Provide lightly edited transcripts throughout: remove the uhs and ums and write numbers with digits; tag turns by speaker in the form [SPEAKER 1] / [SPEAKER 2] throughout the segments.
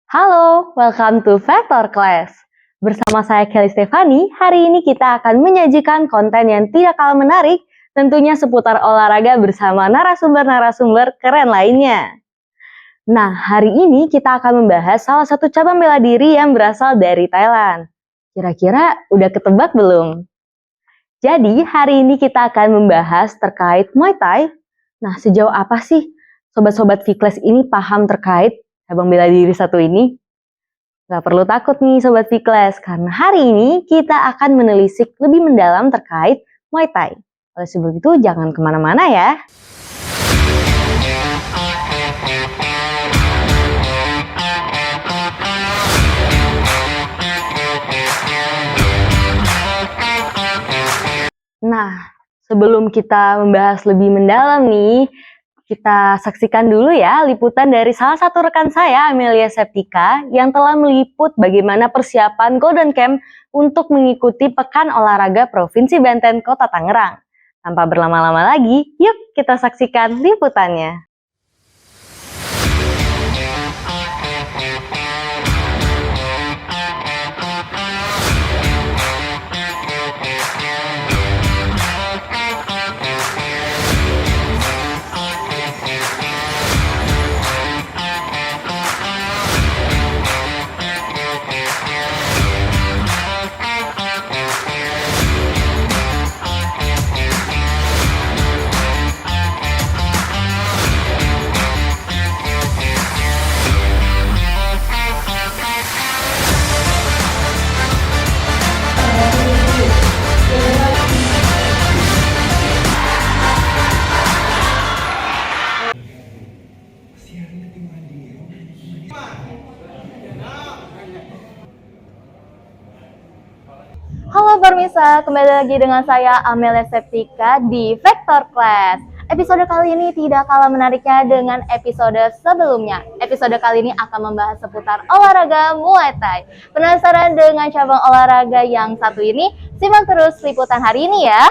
[SPEAKER 1] Halo, welcome to Vector Class. Bersama saya Kelly Stefani, hari ini kita akan menyajikan konten yang tidak kalah menarik, tentunya seputar olahraga bersama narasumber-narasumber keren lainnya. Nah, hari ini kita akan membahas salah satu cabang bela diri yang berasal dari Thailand. Kira-kira udah ketebak belum? Jadi, hari ini kita akan membahas terkait Muay Thai. Nah, sejauh apa sih sobat-sobat V-Class ini paham terkait cabang bela diri satu ini? Gak perlu takut nih Sobat V-Class, karena hari ini kita akan menelisik lebih mendalam terkait Muay Thai. Oleh sebab itu, jangan kemana-mana ya. Nah, sebelum kita membahas lebih mendalam nih, kita saksikan dulu ya liputan dari salah satu rekan saya, Amelia Septika, yang telah meliput bagaimana persiapan Golden Camp untuk mengikuti Pekan Olahraga Provinsi Banten Kota Tangerang. Tanpa berlama-lama lagi, yuk kita saksikan liputannya. Halo Permisa, kembali lagi dengan saya Amelia Septika di Vector Class. Episode kali ini tidak kalah menariknya dengan episode sebelumnya. Episode kali ini akan membahas seputar olahraga Muay Thai. Penasaran dengan cabang olahraga yang satu ini? Simak terus liputan hari ini ya.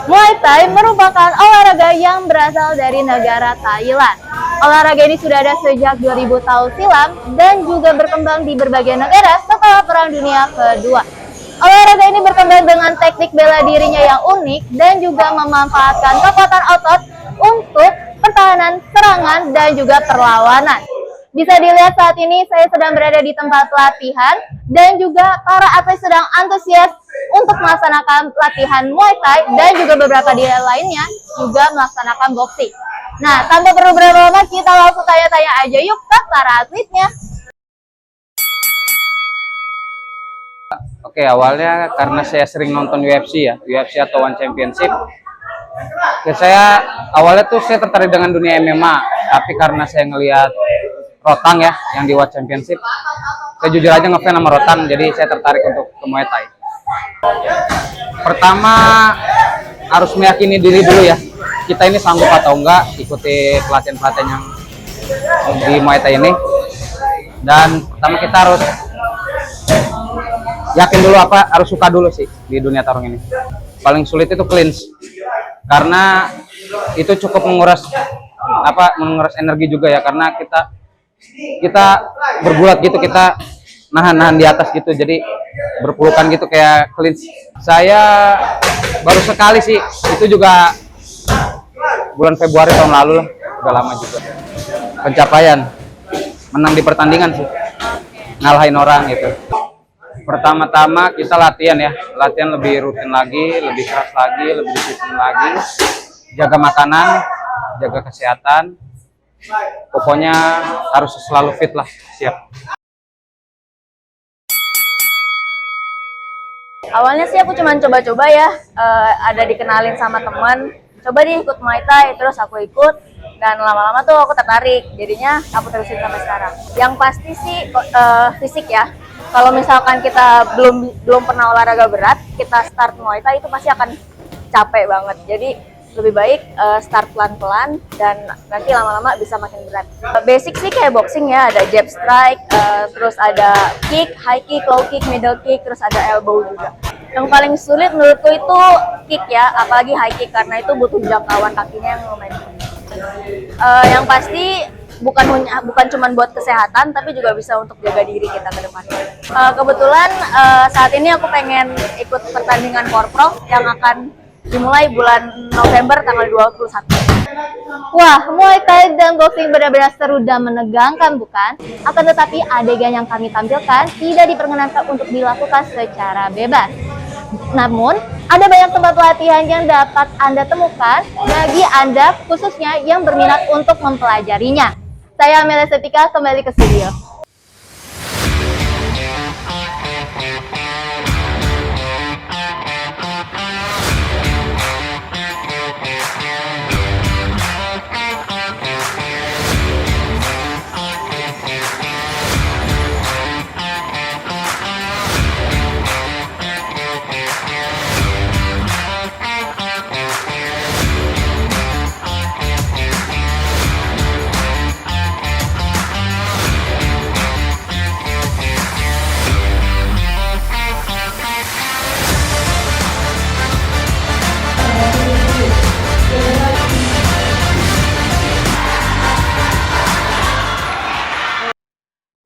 [SPEAKER 1] Muay Thai merupakan olahraga yang berasal dari negara Thailand. Olahraga ini sudah ada sejak 2000 tahun silam dan juga berkembang di berbagai negara setelah Perang Dunia Kedua. Olahraga ini berkembang dengan teknik bela dirinya yang unik dan juga memanfaatkan kekuatan otot untuk pertahanan, serangan, dan juga perlawanan. Bisa dilihat saat ini saya sedang berada di tempat latihan dan juga para atlet sedang antusias untuk melaksanakan latihan Muay Thai dan juga beberapa di lainnya juga melaksanakan boxing. Nah, tanpa perlu berlama-lama kita langsung tanya-tanya aja yuk ke para atletnya.
[SPEAKER 2] Oke, awalnya karena saya sering nonton UFC ya, UFC atau One Championship. Saya awalnya tuh saya tertarik dengan dunia MMA, tapi karena saya ngelihat Rotang ya, yang di One Championship, saya jujur aja ngefans sama Rotang, jadi saya tertarik untuk ke Muay Thai. Pertama harus meyakini diri dulu ya, kita ini sanggup atau enggak ikuti pelatihan-pelatihan yang di Muay Thai ini. Dan pertama kita harus yakin dulu, harus suka dulu sih di dunia tarung ini. Paling sulit itu clinch, karena itu cukup menguras energi juga ya, karena kita bergulat gitu, kita nahan di atas gitu, jadi berpelukan gitu kayak clinch. Saya baru sekali sih, itu juga bulan Februari tahun lalu lah, udah lama juga. Pencapaian menang di pertandingan sih, ngalahin orang gitu. Pertama-tama kita latihan lebih rutin lagi, lebih keras lagi, lebih disiplin lagi, jaga makanan, jaga kesehatan, pokoknya harus selalu fit lah, siap.
[SPEAKER 3] Awalnya sih aku cuma coba-coba ya, ada dikenalin sama teman, coba deh ikut Muay Thai, terus aku ikut, dan lama-lama tuh aku tertarik, jadinya aku terusin sampai sekarang. Yang pasti sih fisik ya, kalau misalkan kita belum pernah olahraga berat, kita start Muay Thai itu pasti akan capek banget. Jadi lebih baik start pelan-pelan dan nanti lama-lama bisa makin berat. Basic sih kayak boxing ya, ada jab strike, terus ada kick, high kick, low kick, middle kick, terus ada elbow juga. Yang paling sulit menurutku itu kick ya, apalagi high kick karena itu butuh jangkauan kakinya yang lumayan tinggi. Yang pasti bukan cuma buat kesehatan tapi juga bisa untuk jaga diri kita ke depannya. Kebetulan saat ini aku pengen ikut pertandingan Porprov yang akan dimulai bulan November tanggal 21.
[SPEAKER 1] Wah, Muay Thai dan boxing benar-benar seru dan menegangkan bukan? Akan tetapi adegan yang kami tampilkan tidak diperkenankan untuk dilakukan secara bebas. Namun, ada banyak tempat pelatihan yang dapat Anda temukan bagi Anda khususnya yang berminat untuk mempelajarinya. Saya Amelia Septika, kembali ke studio.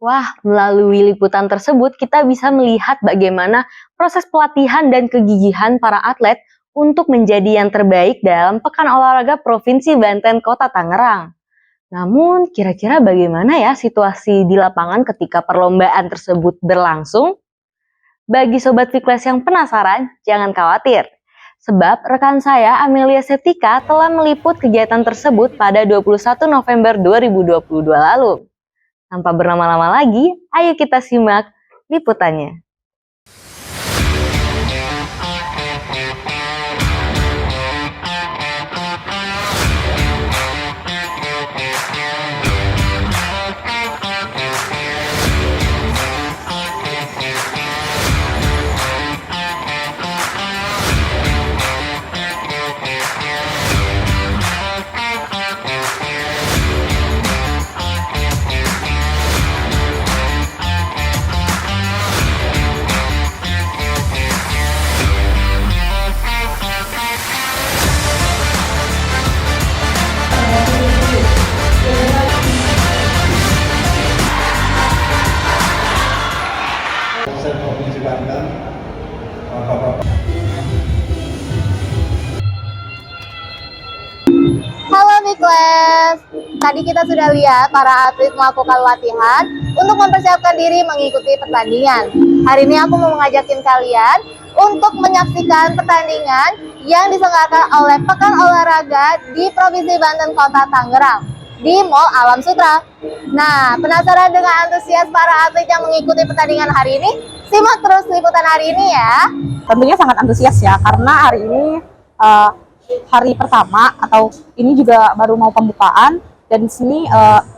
[SPEAKER 1] Wah, melalui liputan tersebut kita bisa melihat bagaimana proses pelatihan dan kegigihan para atlet untuk menjadi yang terbaik dalam Pekan Olahraga Provinsi Banten Kota Tangerang. Namun, kira-kira bagaimana ya situasi di lapangan ketika perlombaan tersebut berlangsung? Bagi Sobat Fitness yang penasaran, jangan khawatir. Sebab rekan saya Amelia Septika telah meliput kegiatan tersebut pada 21 November 2022 lalu. Tanpa berlama-lama lagi, ayo kita simak liputannya.
[SPEAKER 4] Provinsi Banten,
[SPEAKER 1] Halo Fitness, tadi kita sudah lihat para atlet melakukan latihan untuk mempersiapkan diri mengikuti pertandingan. Hari ini aku mau mengajakin kalian untuk menyaksikan pertandingan yang diselenggarakan oleh Pekan Olahraga di Provinsi Banten Kota Tangerang di Mall Alam Sutra. Nah, penasaran dengan antusias para atlet yang mengikuti pertandingan hari ini? Simak terus liputan hari ini ya.
[SPEAKER 5] Tentunya sangat antusias ya, karena hari ini hari pertama atau ini juga baru mau pembukaan, dan di sini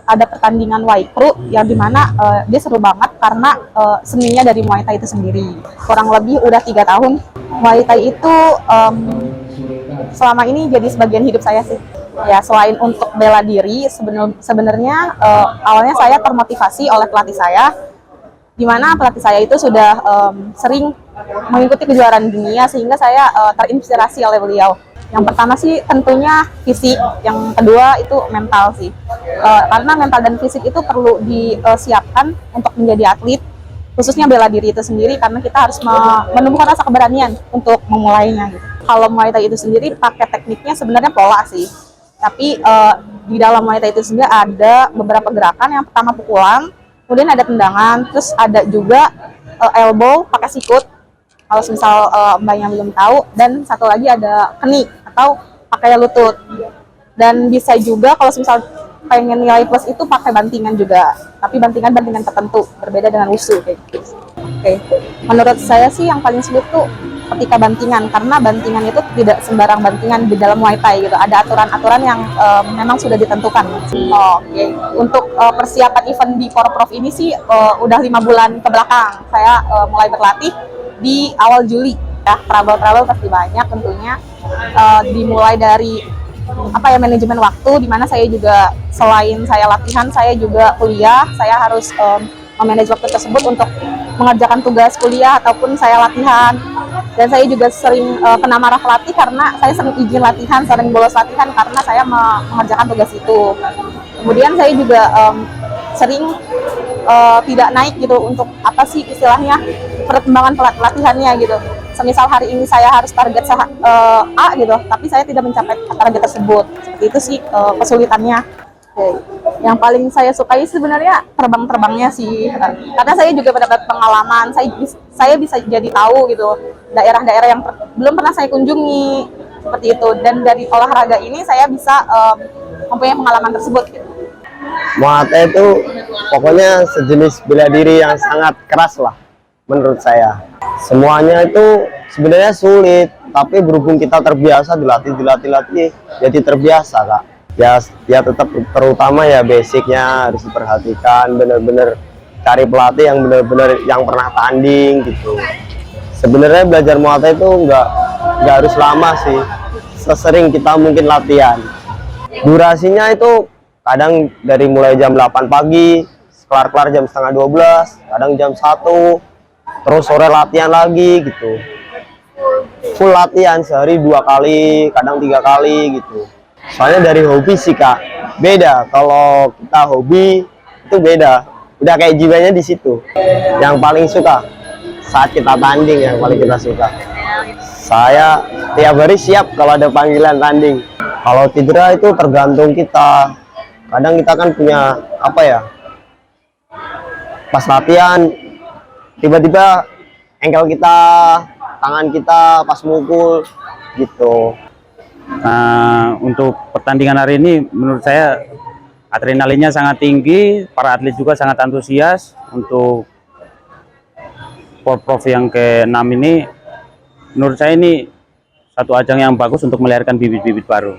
[SPEAKER 5] ada pertandingan Waikru yang dimana dia seru banget karena seninya dari Muay Thai itu sendiri. Kurang lebih udah 3 tahun Muay Thai itu selama ini jadi sebagian hidup saya sih. Ya, selain untuk bela diri, sebenarnya awalnya saya termotivasi oleh pelatih saya, di mana pelatih saya itu sudah sering mengikuti kejuaraan dunia sehingga saya terinspirasi oleh beliau. Yang pertama sih tentunya fisik, yang kedua itu mental sih. Karena mental dan fisik itu perlu disiapkan untuk menjadi atlet, khususnya bela diri itu sendiri, karena kita harus menumbuhkan rasa keberanian untuk memulainya gitu. Kalau Muay Thai itu sendiri pakai tekniknya sebenarnya pola sih. Tapi di dalam Muay Thai itu sendiri ada beberapa gerakan. Yang pertama pukulan, kemudian ada tendangan, terus ada juga elbow pakai sikut kalau misal mbaknya belum tahu, dan satu lagi ada keni atau pakai lutut. Dan bisa juga kalau misal pengen nilai plus itu pakai bantingan juga, tapi bantingan tertentu, berbeda dengan wushu kayak gitu. Oke. Menurut saya sih yang paling sulit tuh ketika bantingan, karena bantingan itu tidak sembarang bantingan di dalam Muay Thai gitu. Ada aturan-aturan yang memang sudah ditentukan. Oke. Untuk persiapan event di Porprov ini sih udah 5 bulan ke belakang. Saya mulai berlatih di awal Juli. ya, trouble pasti banyak tentunya. Dimulai dari manajemen waktu, di mana saya juga selain saya latihan, saya juga kuliah, saya harus memanage waktu tersebut untuk mengerjakan tugas kuliah ataupun saya latihan. Dan saya juga sering kena marah pelatih karena saya sering izin latihan, sering bolos latihan karena saya mengerjakan tugas itu. Kemudian saya juga sering tidak naik gitu untuk istilahnya perkembangan pelatihannya gitu. Semisal hari ini saya harus target A gitu, tapi saya tidak mencapai target tersebut. Seperti itu sih kesulitannya. Yang paling saya sukai sebenarnya terbang-terbangnya sih, karena saya juga mendapat pengalaman. Saya bisa jadi tahu gitu daerah-daerah yang belum pernah saya kunjungi seperti itu. Dan dari olahraga ini saya bisa mempunyai pengalaman tersebut. Gitu.
[SPEAKER 6] Muay Thai itu pokoknya sejenis bela diri yang sangat keras lah menurut saya. Semuanya itu sebenarnya sulit, tapi berhubung kita terbiasa dilatih jadi terbiasa kak. Ya tetap terutama ya basicnya harus diperhatikan, bener-bener cari pelatih yang bener-bener yang pernah tanding gitu. Sebenarnya belajar Muay Thai itu nggak harus lama sih, sesering kita mungkin latihan. Durasinya itu kadang dari mulai jam 8 pagi, kelar jam setengah 12, kadang jam 1, terus sore latihan lagi gitu. Full latihan sehari 2 kali, kadang 3 kali gitu. Soalnya dari hobi sih kak, beda. Kalau kita hobi itu beda, udah kayak jiwanya di situ. Yang paling suka saat kita tanding, yang paling kita suka. Saya tiap hari siap kalau ada panggilan tanding. Kalau cedera itu tergantung kita. Kadang kita kan punya pas latihan tiba-tiba engkel kita, tangan kita pas mukul gitu.
[SPEAKER 2] Untuk pertandingan hari ini menurut saya adrenalinnya sangat tinggi, para atlet juga sangat antusias. Untuk Porprov yang ke-6 ini menurut saya ini satu ajang yang bagus untuk melahirkan bibit-bibit baru.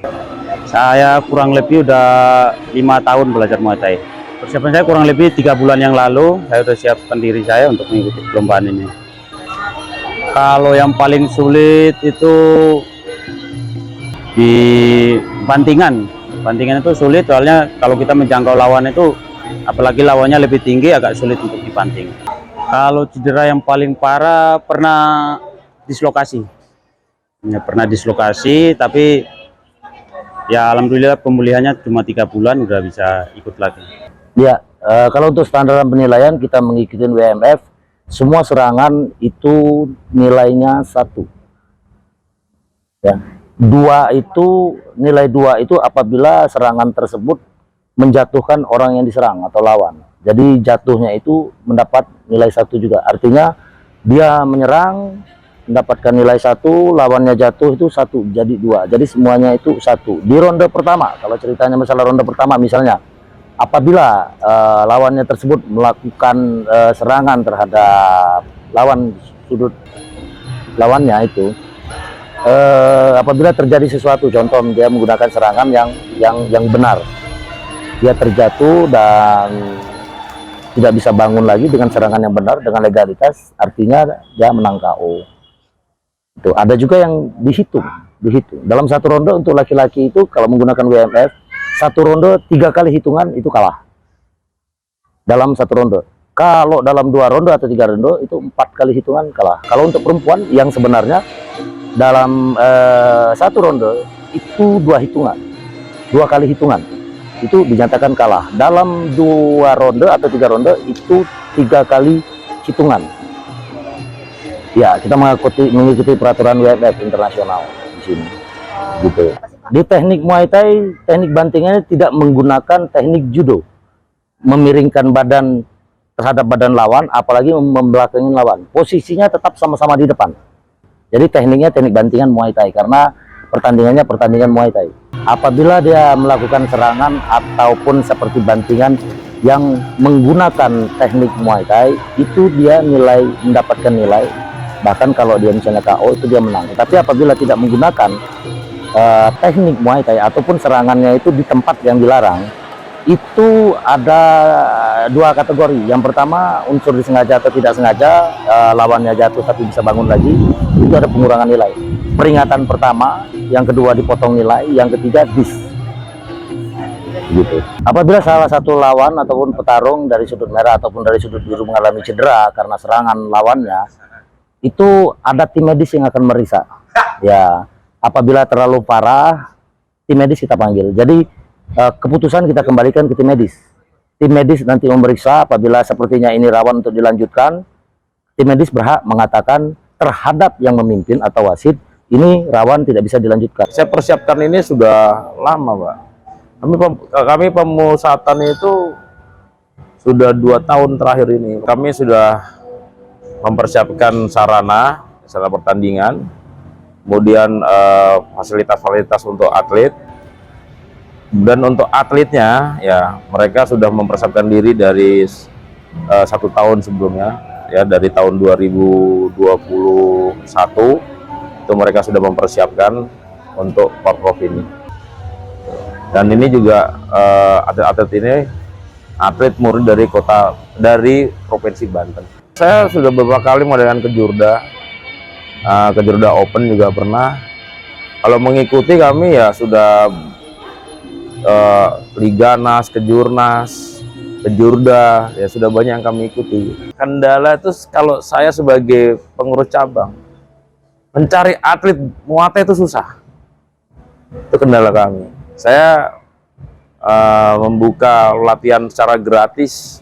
[SPEAKER 2] Saya kurang lebih udah 5 tahun belajar Muay Thai. Persiapan saya kurang lebih 3 bulan yang lalu, saya udah siapkan diri saya untuk mengikuti perlombaan ini. Kalau yang paling sulit itu di bantingan itu sulit, soalnya kalau kita menjangkau lawan itu, apalagi lawannya lebih tinggi, agak sulit untuk dibanting. Kalau cedera yang paling parah pernah dislokasi, tapi ya alhamdulillah pemulihannya cuma 3 bulan udah bisa ikut lagi.
[SPEAKER 7] Ya, kalau untuk standar penilaian kita mengikuti WMF, semua serangan itu nilainya 1. Ya. Nilai 2 itu apabila serangan tersebut menjatuhkan orang yang diserang atau lawan. Jadi jatuhnya itu mendapat nilai 1 juga. Artinya dia menyerang mendapatkan nilai 1, lawannya jatuh itu 1, jadi 2. Jadi semuanya itu 1. Di ronde pertama, kalau ceritanya masalah ronde pertama misalnya, apabila lawannya tersebut melakukan serangan terhadap lawan sudut lawannya itu, apabila terjadi sesuatu, contoh dia menggunakan serangan yang benar, dia terjatuh dan tidak bisa bangun lagi dengan serangan yang benar dengan legalitas, artinya dia menang KO. Itu ada juga yang dihitung dalam 1 ronde. Untuk laki-laki itu kalau menggunakan WMF 1 ronde 3 kali hitungan itu kalah dalam 1 ronde. Kalau dalam 2 ronde atau 3 ronde itu 4 kali hitungan kalah. Kalau untuk perempuan yang sebenarnya dalam 1 ronde itu 2 hitungan, 2 kali hitungan itu dinyatakan kalah. Dalam 2 ronde atau 3 ronde itu 3 kali hitungan. Ya, kita mengikuti peraturan WMF internasional di sini. Gitu. Di teknik Muay Thai, teknik bantingannya tidak menggunakan teknik judo, memiringkan badan terhadap badan lawan, apalagi membelakangin lawan. Posisinya tetap sama-sama di depan. Jadi tekniknya teknik bantingan Muay Thai, karena pertandingannya pertandingan Muay Thai. Apabila dia melakukan serangan ataupun seperti bantingan yang menggunakan teknik Muay Thai, itu dia mendapatkan nilai. Bahkan kalau dia misalnya KO itu dia menang. Tapi apabila tidak menggunakan teknik Muay Thai ataupun serangannya itu di tempat yang dilarang, itu ada dua kategori. Yang pertama, unsur disengaja atau tidak sengaja, lawannya jatuh tapi bisa bangun lagi, itu ada pengurangan nilai. Peringatan pertama, yang kedua dipotong nilai, yang ketiga gitu. Apabila salah satu lawan ataupun petarung dari sudut merah ataupun dari sudut biru mengalami cedera karena serangan lawannya, itu ada tim medis yang akan meriksa. Ya, apabila terlalu parah, tim medis kita panggil. Jadi keputusan kita kembalikan ke tim medis. Tim medis nanti memeriksa. Apabila sepertinya ini rawan untuk dilanjutkan, tim medis berhak mengatakan terhadap yang memimpin atau wasit, ini rawan tidak bisa dilanjutkan.
[SPEAKER 8] Saya persiapkan ini sudah lama, Pak. Kami pemusatan itu sudah 2 tahun terakhir ini. Kami sudah mempersiapkan sarana pertandingan, kemudian fasilitas-fasilitas untuk atlet. Dan untuk atletnya, ya mereka sudah mempersiapkan diri dari 1 tahun sebelumnya, ya dari tahun 2021 itu mereka sudah mempersiapkan untuk Porprov ini. Dan ini juga atlet-atlet ini atlet murid dari provinsi Banten. Saya sudah beberapa kali mengadakan Kejurda Open juga pernah. Kalau mengikuti kami ya sudah Liganas, Kejurnas, Kejurda, ya sudah banyak yang kami ikuti. Kendala itu kalau saya sebagai pengurus cabang, mencari atlet Muay Thai itu susah. Itu kendala kami. Saya membuka latihan secara gratis.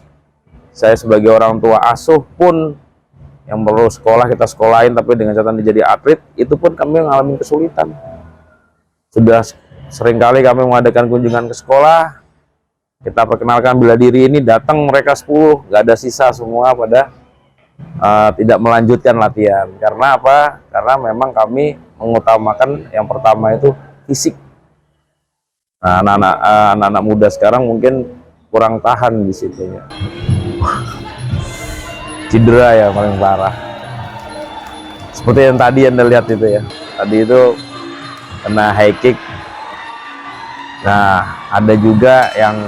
[SPEAKER 8] Saya sebagai orang tua asuh pun yang perlu sekolah kita sekolahin, tapi dengan catatan dia jadi atlet, itu pun kami mengalami kesulitan. Sudah seringkali kami mengadakan kunjungan ke sekolah, kita perkenalkan bela diri ini, datang mereka 10, nggak ada sisa, semua pada tidak melanjutkan latihan. Karena apa? Karena memang kami mengutamakan yang pertama itu fisik. Nah, anak-anak muda sekarang mungkin kurang tahan di situ ya. Cedera ya paling parah. Seperti yang tadi Anda lihat itu ya. Tadi itu kena high kick. Nah, ada juga yang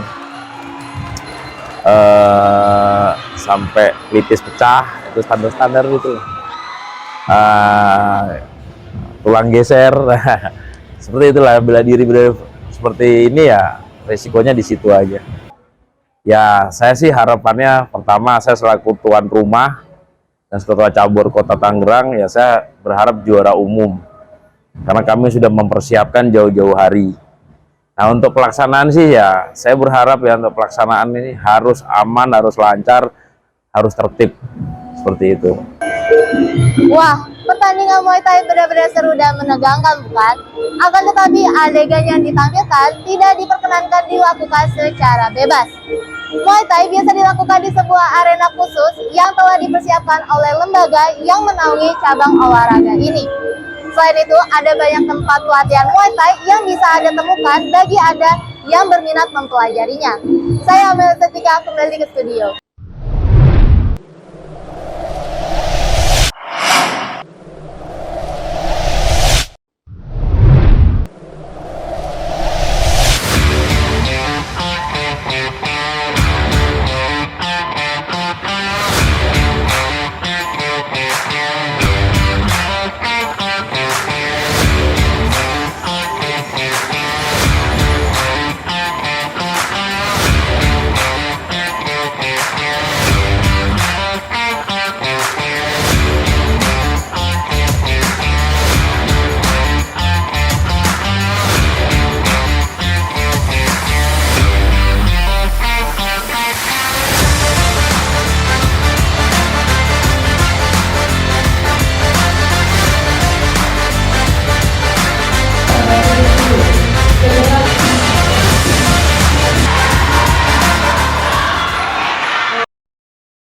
[SPEAKER 8] sampai pelitis pecah, itu standar-standar gitu. Tulang geser, seperti itulah bela diri seperti ini ya, resikonya di situ aja. Ya, saya sih harapannya pertama saya selaku tuan rumah dan ketua cabur Kota Tangerang, ya saya berharap juara umum karena kami sudah mempersiapkan jauh-jauh hari. Nah, untuk pelaksanaan sih ya saya berharap ya untuk pelaksanaan ini harus aman, harus lancar, harus tertib seperti itu.
[SPEAKER 3] Wah, pertandingan Muay Thai benar-benar seru dan menegangkan, bukan? Akan tetapi adegan yang ditampilkan tidak diperkenankan dilakukan secara bebas. Muay Thai biasa dilakukan di sebuah arena khusus yang telah dipersiapkan oleh lembaga yang menaungi cabang olahraga ini. Selain itu, ada banyak tempat pelatihan Muay Thai yang bisa Anda temukan bagi Anda yang berminat mempelajarinya. Saya Amelia Setika, kembali ke studio.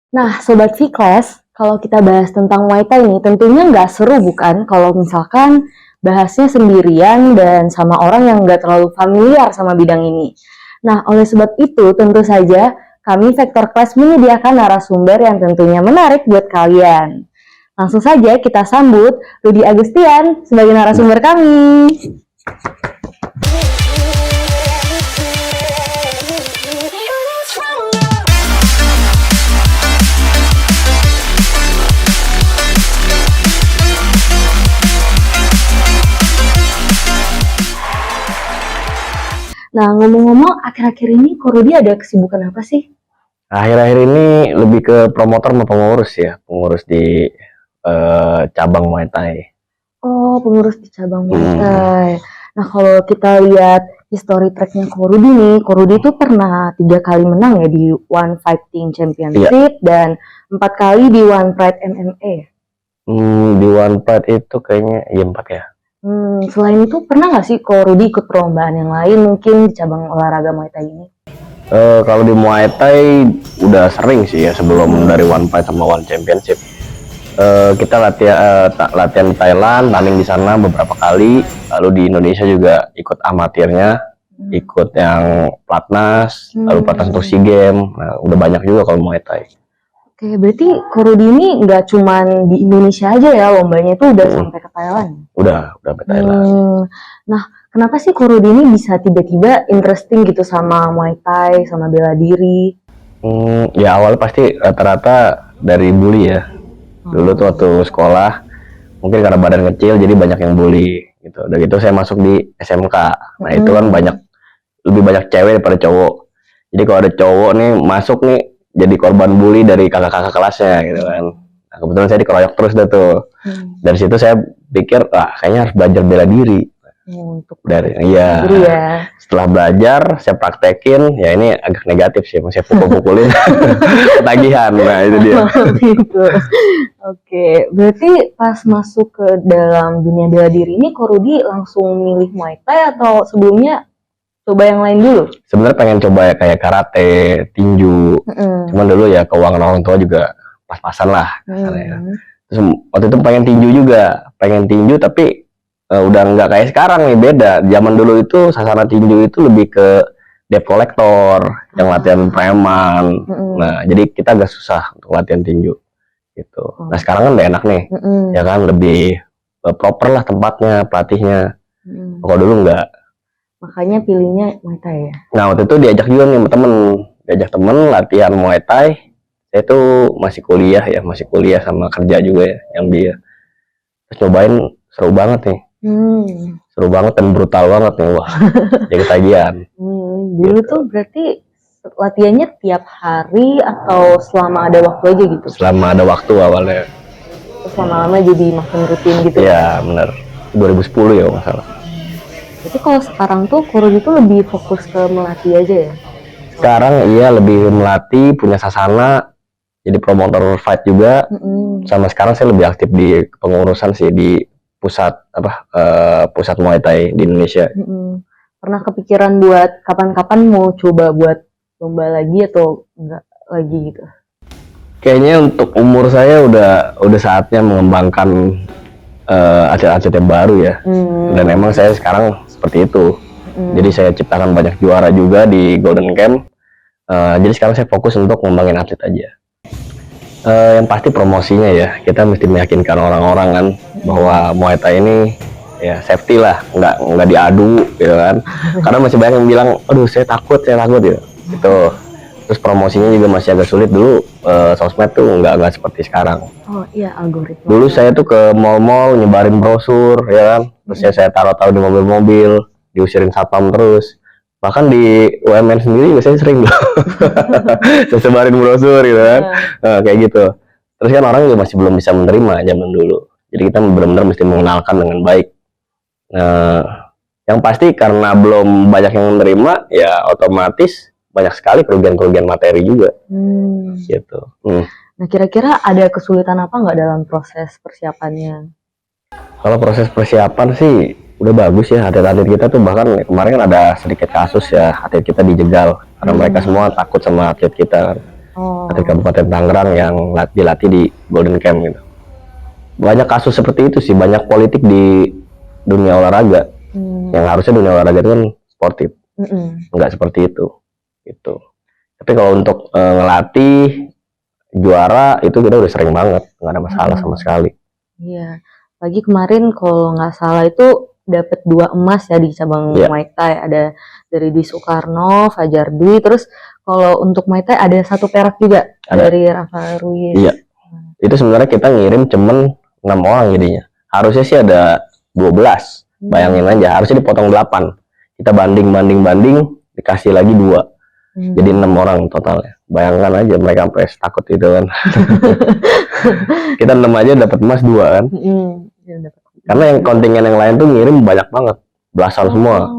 [SPEAKER 1] Nah, Sobat V-Class, kalau kita bahas tentang Muay Thai ini tentunya nggak seru bukan kalau misalkan bahasnya sendirian dan sama orang yang nggak terlalu familiar sama bidang ini. Nah, oleh sebab itu tentu saja kami Vector Class menyediakan narasumber yang tentunya menarik buat kalian. Langsung saja kita sambut Rudy Agustian sebagai narasumber kami. Nah, ngomong-ngomong, akhir-akhir ini Ko Rudi ada kesibukan apa sih?
[SPEAKER 6] Akhir-akhir ini lebih ke promotor sama pengurus ya, pengurus di cabang Muay Thai.
[SPEAKER 1] Oh, pengurus di cabang Muay Thai. Nah, kalau kita lihat history tracknya Ko Rudi nih, Ko Rudi itu pernah 3 kali menang ya di One Fighting Championship dan 4 kali di One Pride MMA.
[SPEAKER 6] Di One Fight itu kayaknya iya 4 ya.
[SPEAKER 1] Selain itu pernah nggak sih Ko Rudi ikut perlombaan yang lain mungkin di cabang olahraga Muay Thai ini?
[SPEAKER 6] Kalau di Muay Thai udah sering sih ya sebelum dari One Fight sama One Championship. Kita latihan di Thailand, tanding di sana beberapa kali, lalu di Indonesia juga ikut amatirnya, ikut yang platnas, lalu platnas untuk SEA Games. Nah, udah banyak juga kalau Muay Thai.
[SPEAKER 1] Oke, berarti Ko Rudi ini nggak cuman di Indonesia aja ya lombanya, itu udah sampai ke Thailand?
[SPEAKER 6] Udah sampai Thailand.
[SPEAKER 1] Nah, kenapa sih Ko Rudi ini bisa tiba-tiba interesting gitu sama Muay Thai, sama bela diri?
[SPEAKER 6] Ya awalnya pasti rata-rata dari bully ya. Dulu tuh waktu sekolah, mungkin karena badan kecil jadi banyak yang bully gitu. Dan itu saya masuk di SMK. Nah itu kan lebih banyak cewek daripada cowok. Jadi kalau ada cowok nih masuk nih jadi korban bully dari kakak-kakak kelasnya gitu kan. Nah, kebetulan saya dikeroyok terus dah tuh. Dari situ saya pikir, kayaknya harus belajar bela diri. Setelah belajar saya praktekin, ya ini agak negatif sih, saya pukul-pukulin tagihan. Nah itu dia.
[SPEAKER 1] Gitu. Oke, berarti pas masuk ke dalam dunia bela diri ini Ko Rudi langsung milih Muay Thai atau sebelumnya coba yang lain dulu?
[SPEAKER 6] Sebenarnya pengen coba ya kayak karate, tinju. Cuman dulu ya keuangan orang tua juga pas-pasan lah. Terus waktu itu pengen tinju tapi udah nggak kayak sekarang nih, beda. Zaman dulu itu sasana tinju itu lebih ke debt collector, yang latihan preman. Nah jadi kita agak susah untuk latihan tinju gitu. Nah sekarang kan udah enak nih, ya kan lebih proper lah tempatnya, pelatihnya. Kalau dulu nggak.
[SPEAKER 1] Makanya pilihnya Muay Thai ya?
[SPEAKER 6] Nah waktu itu diajak juga nih temen latihan Muay Thai. Saya tuh masih kuliah sama kerja juga ya yang dia. Terus cobain, seru banget nih. Seru banget dan brutal banget nih, wah. Jadi ketagihan.
[SPEAKER 1] Dulu tuh berarti latihannya tiap hari atau selama ada waktu aja gitu?
[SPEAKER 6] Selama ada waktu awalnya.
[SPEAKER 1] Terus lama-lama jadi makin rutin gitu?
[SPEAKER 6] Iya bener, 2010 ya masalah.
[SPEAKER 1] Jadi kalau sekarang tuh Ko Rudi tuh lebih fokus ke melatih aja ya?
[SPEAKER 6] Sekarang iya lebih melatih, punya sasana, jadi promotor fight juga. Sama sekarang saya lebih aktif di pengurusan sih di pusat Muay Thai di Indonesia.
[SPEAKER 1] Pernah kepikiran buat kapan-kapan mau coba buat lomba lagi atau enggak lagi gitu?
[SPEAKER 6] Kayaknya untuk umur saya udah saatnya mengembangkan atlet-atlet yang baru ya. Dan emang saya sekarang seperti itu. Jadi saya ciptakan banyak juara juga di Golden Camp. Jadi sekarang saya fokus untuk ngembangin atlet aja. Yang pasti promosinya ya, kita mesti meyakinkan orang-orang kan bahwa Muay Thai ini ya safety lah, nggak diadu gitu kan. Karena masih banyak yang bilang, aduh saya takut gitu. Terus promosinya juga masih agak sulit dulu, sosmed tuh nggak seperti sekarang.
[SPEAKER 1] Oh iya, algoritma.
[SPEAKER 6] Dulu saya tuh ke mall-mall nyebarin brosur ya kan, terus saya taruh-taruh di mobil-mobil, diusirin satpam terus. Bahkan di UMN sendiri juga saya sering saya sebarin brosur gitu kan. Kayak gitu. Terus kan orang juga masih belum bisa menerima zaman dulu. Jadi kita benar-benar mesti mengenalkan dengan baik. Yang pasti karena belum banyak yang menerima, ya otomatis banyak sekali kerugian-kerugian materi juga. Gitu.
[SPEAKER 1] Nah kira-kira ada kesulitan apa nggak dalam proses persiapannya?
[SPEAKER 6] Kalau proses persiapan sih udah bagus ya, atlet-atlet kita tuh bahkan kemarin kan ada sedikit kasus ya, atlet kita dijegal karena mereka semua takut sama atlet kita, atlet Kabupaten Tangerang yang dilatih di Golden Camp gitu. Banyak kasus seperti itu sih, banyak politik di dunia olahraga yang harusnya dunia olahraga itu kan sportif, nggak seperti itu gitu. Tapi kalau untuk ngelatih juara itu kita udah sering banget, nggak ada masalah sama sekali.
[SPEAKER 1] Iya, lagi kemarin kalau nggak salah itu dapat 2 emas ya di cabang Muay Thai, ada dari Dwi Soekarno, Fajar Dwi, terus kalau untuk Muay Thai ada 1 perak juga dari Rafa Ruiz.
[SPEAKER 6] Iya, itu sebenarnya kita ngirim cuman 6 orang jadinya, harusnya sih ada 12, bayangin aja, harusnya dipotong 8, kita banding, dikasih lagi 2. Jadi 6 orang totalnya. Bayangkan aja mereka sampai takut gitu kan. Kita 6 aja dapat emas 2 kan. Karena yang kontingen yang lain tuh ngirim banyak banget, belasan semua.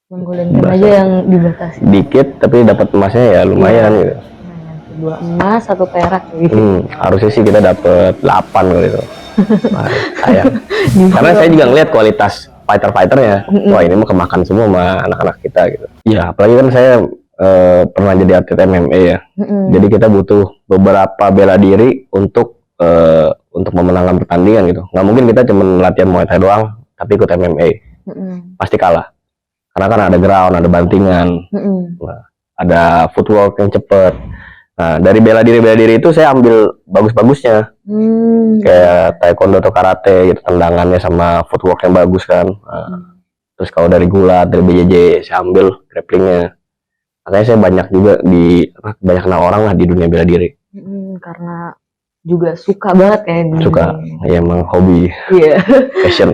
[SPEAKER 1] Golden Camp aja yang dibatasi.
[SPEAKER 6] Dikit tapi dapat emasnya ya lumayan gitu.
[SPEAKER 1] 2 emas, 1 perak gitu.
[SPEAKER 6] Harusnya sih kita dapat 8 gitu. Nah, sayang. Karena saya juga ngeliat kualitas fighter-fighternya. Wah, ini mah kemakan semua sama anak-anak kita gitu. Ya, apalagi kan saya pernah jadi atlet MMA ya. Jadi kita butuh beberapa bela diri untuk memenangkan pertandingan gitu. Nggak mungkin kita cuma latihan Muay Thai doang, tapi ikut MMA. Pasti kalah. Karena kan ada ground, ada bantingan, nah, ada footwork yang cepet. Nah, dari bela diri itu saya ambil bagus-bagusnya. Kayak taekwondo atau karate gitu, tendangannya sama footwork yang bagus kan. Nah, terus kalau dari gulat, dari BJJ saya ambil grapplingnya. Makanya saya banyak juga banyak kenal orang lah di dunia bela diri.
[SPEAKER 1] Karena juga suka banget ya.
[SPEAKER 6] Suka, ya emang hobi.
[SPEAKER 1] Iya.
[SPEAKER 6] Passion.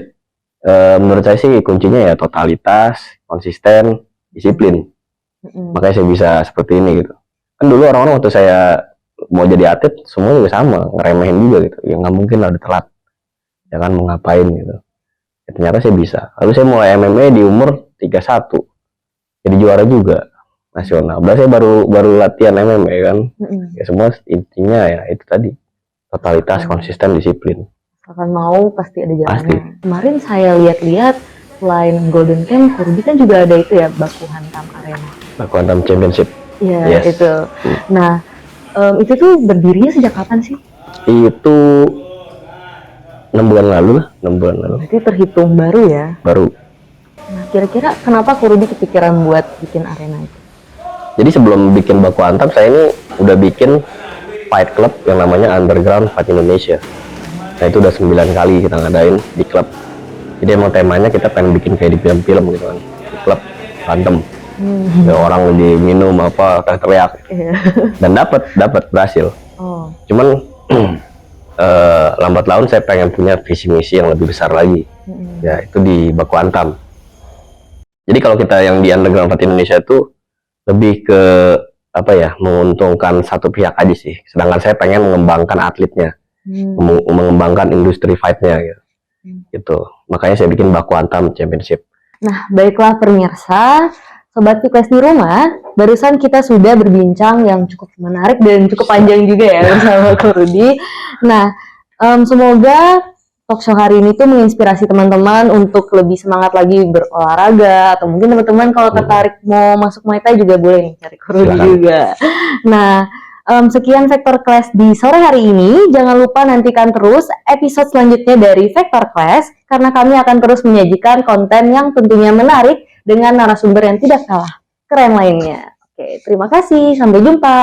[SPEAKER 6] Menurut saya sih kuncinya ya totalitas, konsisten, disiplin. Makanya saya bisa seperti ini gitu. Kan dulu orang-orang waktu saya mau jadi atlet semua juga sama, ngeremehin juga gitu. Ya nggak mungkin lah udah telat. Ya kan mau ngapain gitu. Ya, ternyata saya bisa. Lalu saya mulai MMA di umur 31. Jadi juara juga nasional. Saya baru latihan MMA kan. Ya semua intinya ya itu tadi. Totalitas, konsisten, disiplin.
[SPEAKER 1] Akan mau pasti ada jalannya.
[SPEAKER 6] Pasti.
[SPEAKER 1] Kemarin saya lihat-lihat selain Golden Camp, Kurbi kan juga ada itu ya, Baku Hantam Arena.
[SPEAKER 6] Baku Hantam Championship.
[SPEAKER 1] Iya,
[SPEAKER 6] Yes.
[SPEAKER 1] itu. Nah, itu tuh berdirinya sejak kapan sih?
[SPEAKER 6] Itu 6 bulan lalu lah, 6 bulan lalu.
[SPEAKER 1] Berarti terhitung baru ya?
[SPEAKER 6] Baru.
[SPEAKER 1] Nah, kira-kira kenapa Kurbi kepikiran buat bikin arena itu?
[SPEAKER 6] Jadi sebelum bikin Baku Hantam, saya ini udah bikin fight club yang namanya Underground Fight Indonesia. Nah itu udah 9 kali kita ngadain di klub. Jadi emang temanya kita pengen bikin kayak di film-film gitu kan, di klub berantem. Ya, orang lagi minum apa teriak. Dan dapat berhasil. Cuman lambat laun saya pengen punya visi misi yang lebih besar lagi. Ya itu di Baku Hantam. Jadi kalau kita yang di Underground Fight Indonesia itu lebih ke apa ya, menguntungkan satu pihak aja sih. Sedangkan saya pengen mengembangkan atletnya. Mengembangkan industri fight-nya gitu. Makanya saya bikin Baku Hantam Championship.
[SPEAKER 1] Nah, baiklah pemirsa, Sobat Fitness di rumah, barusan kita sudah berbincang yang cukup menarik dan cukup panjang juga ya bersama Kurudi. Nah, semoga talkshow hari ini tuh menginspirasi teman-teman untuk lebih semangat lagi berolahraga, atau mungkin teman-teman kalau tertarik mau masuk Muay Thai juga boleh nih cari Kurudi juga. Nah, sekian Vector Class di sore hari ini. Jangan lupa nantikan terus episode selanjutnya dari Vector Class, karena kami akan terus menyajikan konten yang tentunya menarik dengan narasumber yang tidak kalah keren lainnya. Oke, terima kasih. Sampai jumpa.